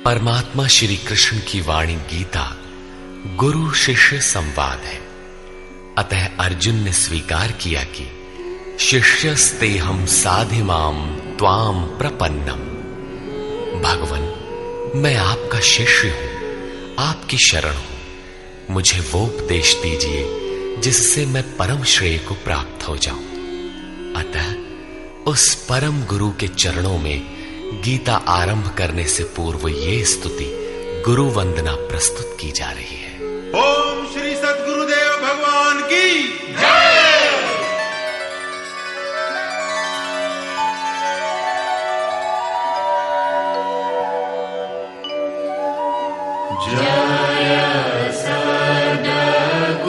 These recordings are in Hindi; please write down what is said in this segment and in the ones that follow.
परमात्मा श्री कृष्ण की वाणी गीता गुरु शिष्य संवाद है। अतः अर्जुन ने स्वीकार किया कि शिष्यस्तेहं साधिमाम त्वाम प्रपन्नम। भगवन, मैं आपका शिष्य हूं, आपकी शरण हूं। मुझे वो उपदेश दीजिए जिससे मैं परम श्रेय को प्राप्त हो जाऊं। अतः उस परम गुरु के चरणों में गीता आरंभ करने से पूर्व ये स्तुति गुरु वंदना प्रस्तुत की जा रही है। ओम श्री सद्गुरुदेव भगवान की जय। जय सद्गुरुदेवं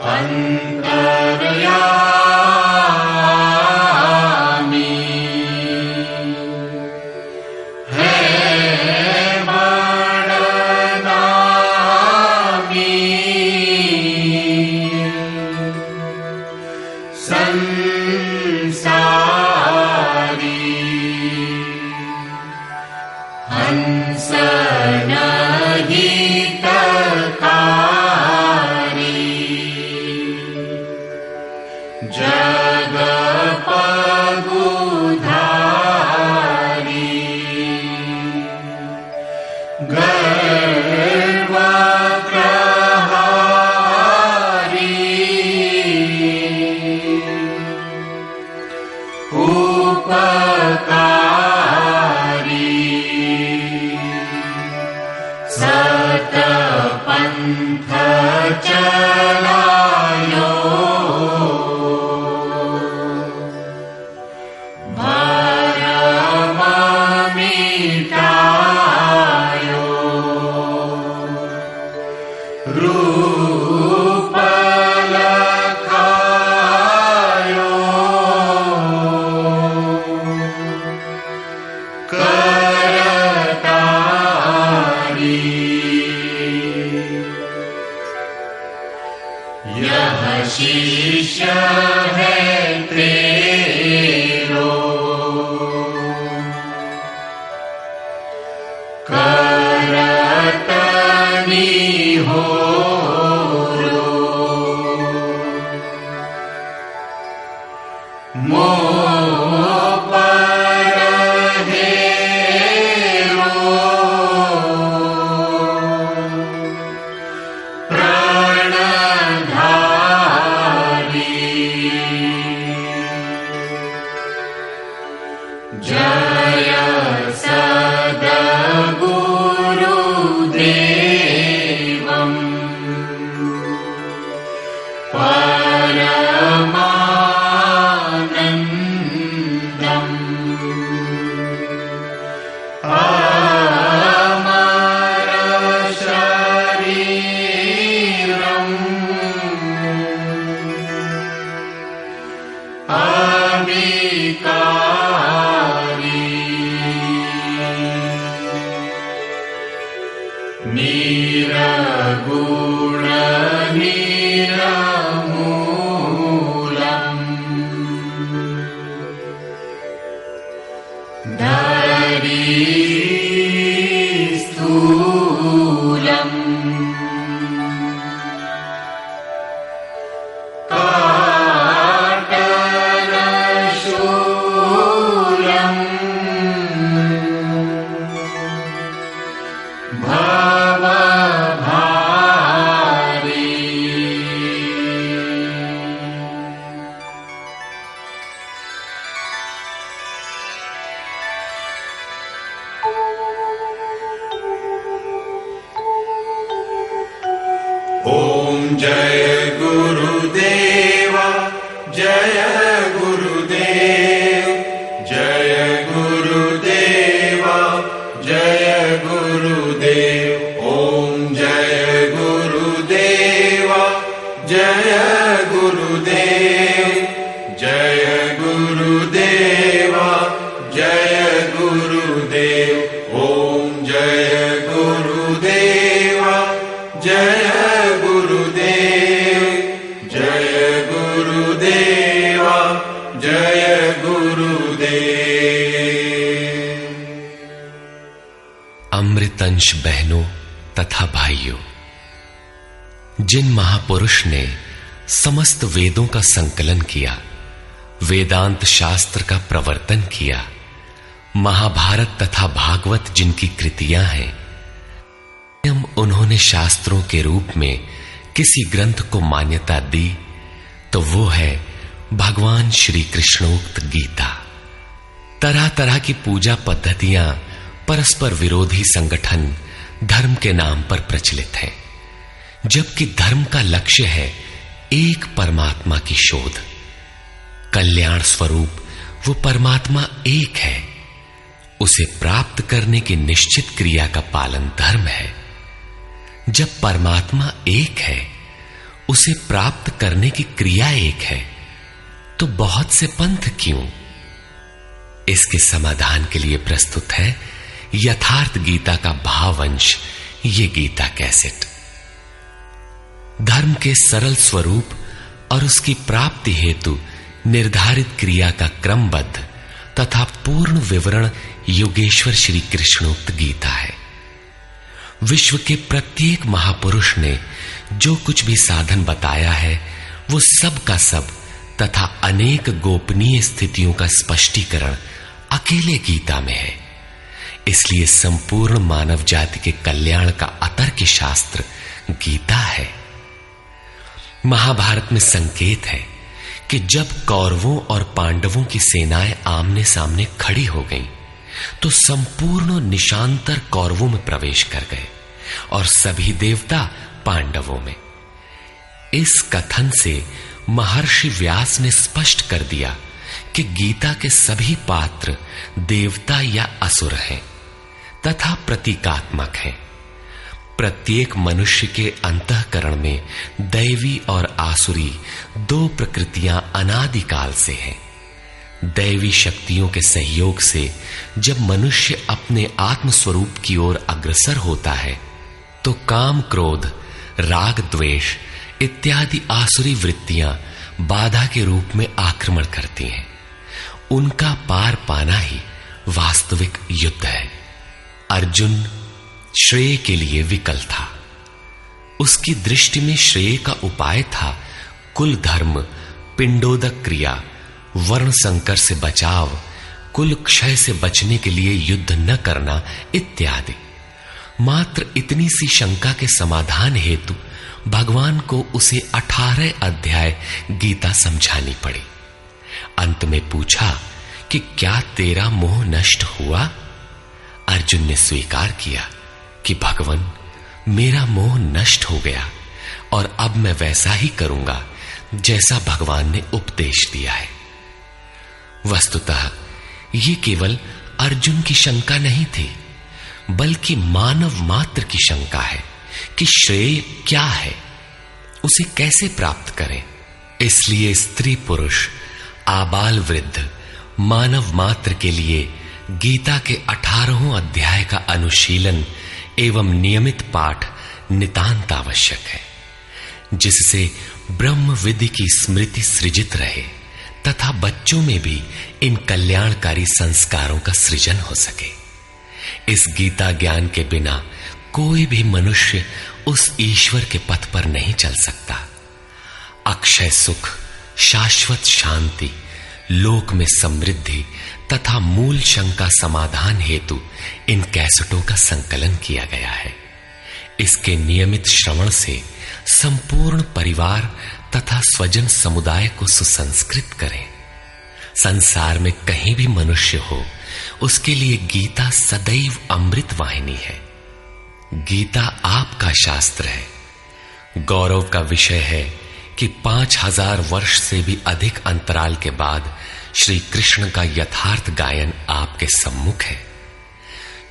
अंतर्यामी सत पंथ चलायो भरम मिटायो रूप लखायो यह शिष्य है तेरो करत निहोरो मोह पर हेरो जय सद्गुरुदेवम् परमानन्दम् अमर शरीरम् अविकारी निरगुण निरमूलम् धरी स्थूलम् काटनशूलम् भवभारी ओम जय गुरुदेव जय गुरुदेव जय गुरुदेव जय गुरुदेव ओम जय गुरुदेव जय गुरुदेव जय गुरुदेव जय गुरुदेव ओम जय गुरुदेव जय गुरुदेव जय गुरुदेव जय गुरुदेव। अमृतंश बहनों तथा भाइयों, जिन महापुरुष ने समस्त वेदों का संकलन किया, वेदांत शास्त्र का प्रवर्तन किया, महाभारत तथा भागवत जिनकी कृतियां हैं, उन्होंने शास्त्रों के रूप में किसी ग्रंथ को मान्यता दी तो वो है भगवान श्री कृष्णोक्त गीता। तरह तरह की पूजा पद्धतियां, परस्पर विरोधी संगठन धर्म के नाम पर प्रचलित हैं, जबकि धर्म का लक्ष्य है एक परमात्मा की शोध। कल्याण स्वरूप वो परमात्मा एक है, उसे प्राप्त करने की निश्चित क्रिया का पालन धर्म है। जब परमात्मा एक है, उसे प्राप्त करने की क्रिया एक है, तो बहुत से पंथ क्यों? इसके समाधान के लिए प्रस्तुत है यथार्थ गीता का भावांश, ये गीता कैसेट। धर्म के सरल स्वरूप और उसकी प्राप्ति हेतु निर्धारित क्रिया का क्रमबद्ध तथा पूर्ण विवरण योगेश्वर श्री कृष्णोक्त गीता है। विश्व के प्रत्येक महापुरुष ने जो कुछ भी साधन बताया है, वो सब का सब तथा अनेक गोपनीय स्थितियों का स्पष्टीकरण अकेले गीता में है। इसलिए संपूर्ण मानव जाति के कल्याण का अतर्क शास्त्र गीता है। महाभारत में संकेत है कि जब कौरवों और पांडवों की सेनाएं आमने सामने खड़ी हो गईं, तो संपूर्ण निशांतर कौरवों में प्रवेश कर गए और सभी देवता पांडवों में। इस कथन से महर्षि व्यास ने स्पष्ट कर दिया कि गीता के सभी पात्र देवता या असुर हैं तथा प्रतीकात्मक हैं। प्रत्येक मनुष्य के अंतःकरण में दैवी और आसुरी दो प्रकृतियां अनादिकाल से हैं। दैवी शक्तियों के सहयोग से जब मनुष्य अपने आत्म स्वरूप की ओर अग्रसर होता है, तो काम, क्रोध, राग, द्वेष इत्यादि आसुरी वृत्तियां बाधा के रूप में आक्रमण करती हैं। उनका पार पाना ही वास्तविक युद्ध है। अर्जुन श्रेय के लिए विकल था। उसकी दृष्टि में श्रेय का उपाय था कुल धर्म, पिंडोदक क्रिया, वर्ण संकर से बचाव, कुल क्षय से बचने के लिए युद्ध न करना इत्यादि। मात्र इतनी सी शंका के समाधान हेतु भगवान को उसे 18 अध्याय गीता समझानी पड़ी। अंत में पूछा कि क्या तेरा मोह नष्ट हुआ? अर्जुन ने स्वीकार किया कि भगवान, मेरा मोह नष्ट हो गया और अब मैं वैसा ही करूंगा जैसा भगवान ने उपदेश दिया है। वस्तुतः ये केवल अर्जुन की शंका नहीं थी, बल्कि मानव मात्र की शंका है कि श्रेय क्या है, उसे कैसे प्राप्त करें। इसलिए स्त्री पुरुष, आबाल वृद्ध, मानव मात्र के लिए गीता के 18 अध्याय का अनुशीलन एवं नियमित पाठ नितांत आवश्यक है, जिससे ब्रह्म विधि की स्मृति सृजित रहे तथा बच्चों में भी इन कल्याणकारी संस्कारों का सृजन हो सके। इस गीता ज्ञान के बिना कोई भी मनुष्य उस ईश्वर के पथ पर नहीं चल सकता। अक्षय सुख, शाश्वत शांति, लोक में समृद्धि तथा मूल शंका समाधान हेतु इन कैसेटों का संकलन किया गया है। इसके नियमित श्रवण से संपूर्ण परिवार तथा स्वजन समुदाय को सुसंस्कृत करें। संसार में कहीं भी मनुष्य हो, उसके लिए गीता सदैव अमृत वाहिनी है। गीता आपका शास्त्र है। गौरव का विषय है कि 5000 वर्ष से भी अधिक अंतराल के बाद श्री कृष्ण का यथार्थ गायन आपके सम्मुख है।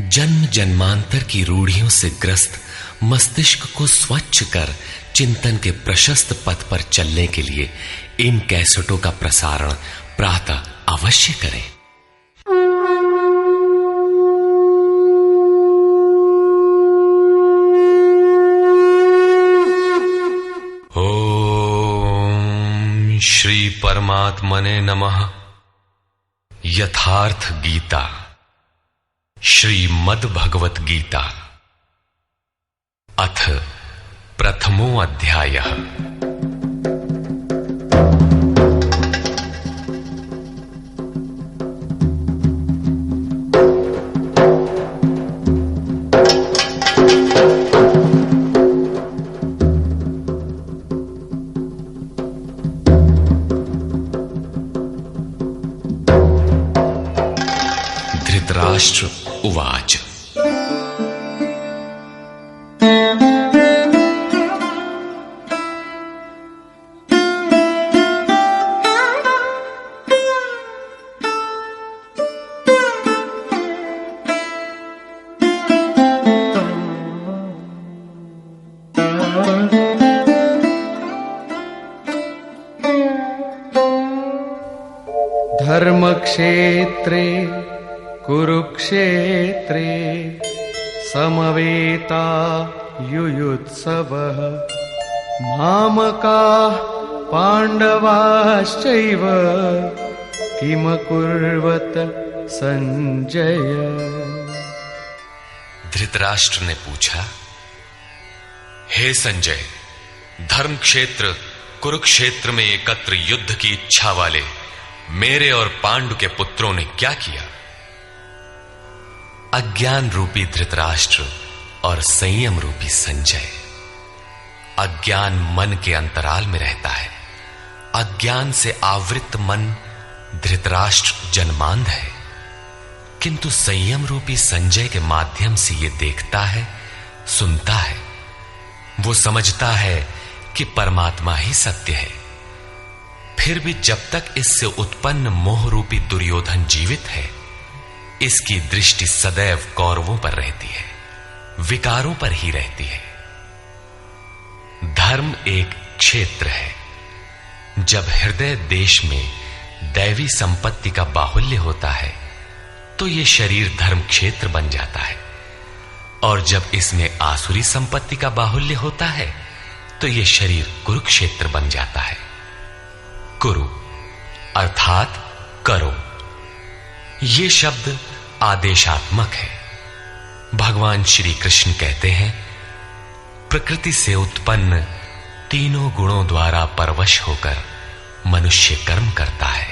जन्म जन्मांतर की रूढ़ियों से ग्रस्त मस्तिष्क को स्वच्छ कर चिंतन के प्रशस्त पथ पर चलने के लिए इन कैसेटों का प्रसारण प्रातः अवश्य करें। ओम श्री परमात्मने नमः। यथार्थ गीता, श्रीमद् भगवत गीता, अथ प्रथमो अध्यायः। धृतराष्ट्र उवाच। धर्मक्षेत्रे कुरुक्षेत्रे समवेता युयुत्सवः मामकाः पाण्डवाश्चैव किमकुर्वत संजय। धृतराष्ट्र ने पूछा, हे संजय, धर्म क्षेत्र कुरुक्षेत्र में एकत्र युद्ध की इच्छा वाले मेरे और पांडु के पुत्रों ने क्या किया? अज्ञान रूपी धृतराष्ट्र और संयम रूपी संजय। अज्ञान मन के अंतराल में रहता है अज्ञान से आवृत मन धृतराष्ट्र जन्मांध है, किंतु संयम रूपी संजय के माध्यम से यह देखता है, सुनता है। वो समझता है कि परमात्मा ही सत्य है। फिर भी जब तक इससे उत्पन्न मोह रूपी दुर्योधन जीवित है, इसकी दृष्टि सदैव कौरवों पर रहती है, विकारों पर ही रहती है। धर्म एक क्षेत्र है। जब हृदय देश में दैवी संपत्ति का बाहुल्य होता है तो यह शरीर धर्म क्षेत्र बन जाता है, और जब इसमें आसुरी संपत्ति का बाहुल्य होता है तो यह शरीर कुरुक्षेत्र बन जाता है। कुरु अर्थात करो। यह शब्द आदेशात्मक है। भगवान श्री कृष्ण कहते हैं, प्रकृति से उत्पन्न तीनों गुणों द्वारा परवश होकर मनुष्य कर्म करता है।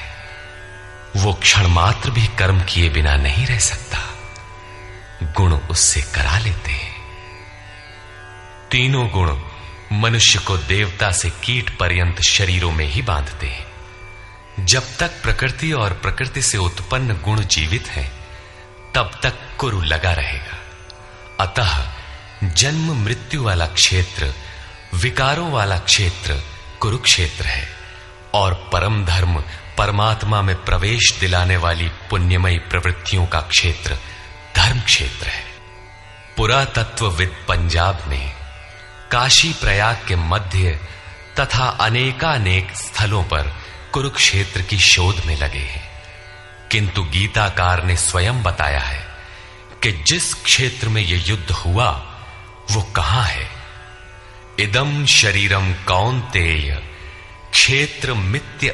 वो क्षण मात्र भी कर्म किए बिना नहीं रह सकता, गुण उससे करा लेते हैं। तीनों गुण मनुष्य को देवता से कीट पर्यंत शरीरों में ही बांधते हैं। जब तक प्रकृति और प्रकृति से उत्पन्न गुण जीवित हैं, तब तक कुरु लगा रहेगा। अतः जन्म मृत्यु वाला क्षेत्र, विकारों वाला क्षेत्र कुरुक्षेत्र है, और परम धर्म परमात्मा में प्रवेश दिलाने वाली पुण्यमयी प्रवृत्तियों का क्षेत्र धर्म क्षेत्र है। पुरातत्वविद पंजाब में काशी प्रयाग के मध्य तथा अनेकानेक स्थलों पर कुरुक्षेत्र की शोध में लगे हैं, किंतु गीताकार ने स्वयं बताया है कि जिस क्षेत्र में यह युद्ध हुआ वो कहां है। इदम शरीरम कौन्तेय क्षेत्र मित्य